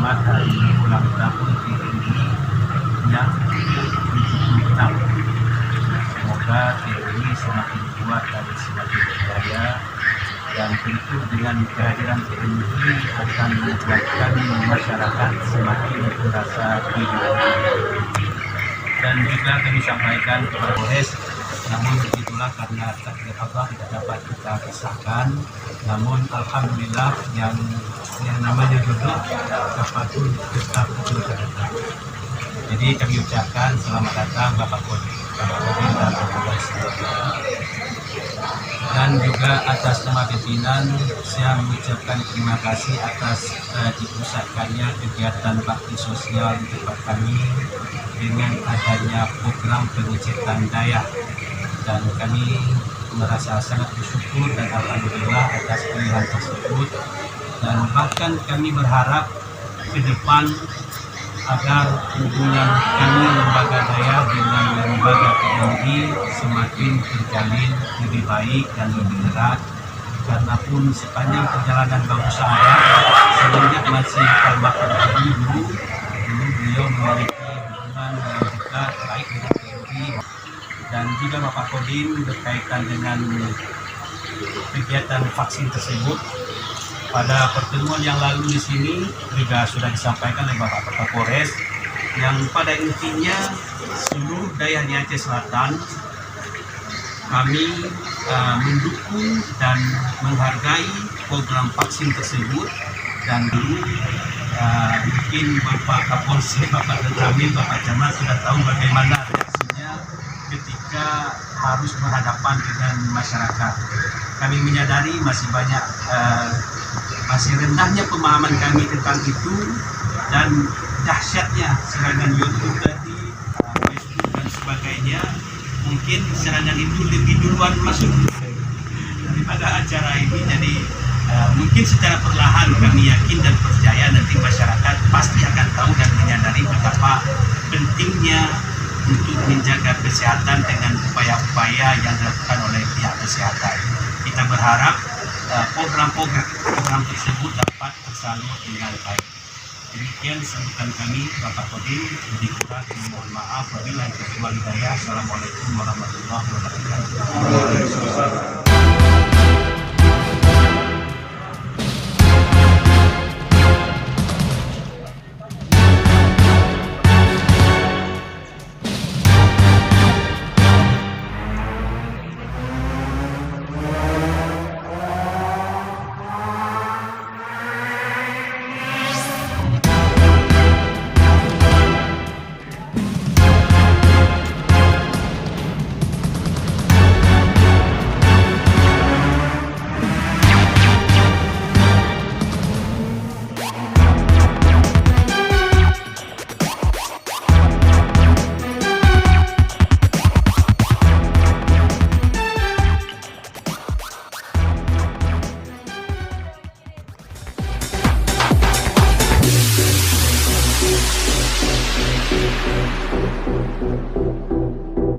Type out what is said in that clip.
selamat hari ulang tahun TNI yang ke-76. Semoga TNI semakin kuat dan semakin berjaya, dan tentu dengan kehadiran TNI akan membuatkan masyarakat semakin merasa hidup. Dan juga kami sampaikan kepada Polres, namun begitulah karena takdir Allah tidak dapat kita pisahkan. Namun alhamdulillah yang namanya jodoh dapat pun tetap berkata. Jadi kami ucapkan selamat datang Bapak Kodim dan Polres. Dan juga atas nama pimpinan saya mengucapkan terima kasih atas dipusatkannya kegiatan bakti sosial di tempat kami dengan adanya program pengecekan daya, dan kami merasa sangat bersyukur dan alhamdulillah atas pilihan tersebut. Dan bahkan kami berharap ke depan agar hubungan kami lembaga daya dengan lembaga TNI semakin terjalin lebih baik dan lebih erat, karena pun sepanjang perjalanan bangsa saya semenjak masih almarhum dulu beliau memiliki hubungan yang dekat baik dengan TNI dan juga Bapak Kodim berkaitan dengan kegiatan vaksin tersebut. Pada pertemuan yang lalu di sini juga sudah disampaikan oleh Bapak Kapolres, yang pada intinya seluruh daerah di Aceh Selatan kami mendukung dan menghargai program vaksin tersebut. Dan dulu mungkin Bapak Kapolsek, Bapak Tetamin, Bapak Camat sudah tahu bagaimana reaksinya ketika harus berhadapan dengan masyarakat. Kami menyadari masih banyak masih rendahnya pemahaman kami tentang itu, dan dahsyatnya serangan YouTube tadi, Facebook dan sebagainya. Mungkin serangan itu lebih duluan masuk daripada acara ini. Jadi mungkin secara perlahan kami yakin dan percaya nanti masyarakat pasti akan tahu dan menyadari betapa pentingnya untuk menjaga kesehatan dengan upaya-upaya yang dilakukan oleh pihak kesehatan. Kita berharap program tersebut dapat tersalur dengan baik. Demikian sambutan kami, Bapak Kodim. Lebih kurang mohon maaf. Wabillahi taufiq wal hidayah. Assalamualaikum warahmatullahi wabarakatuh.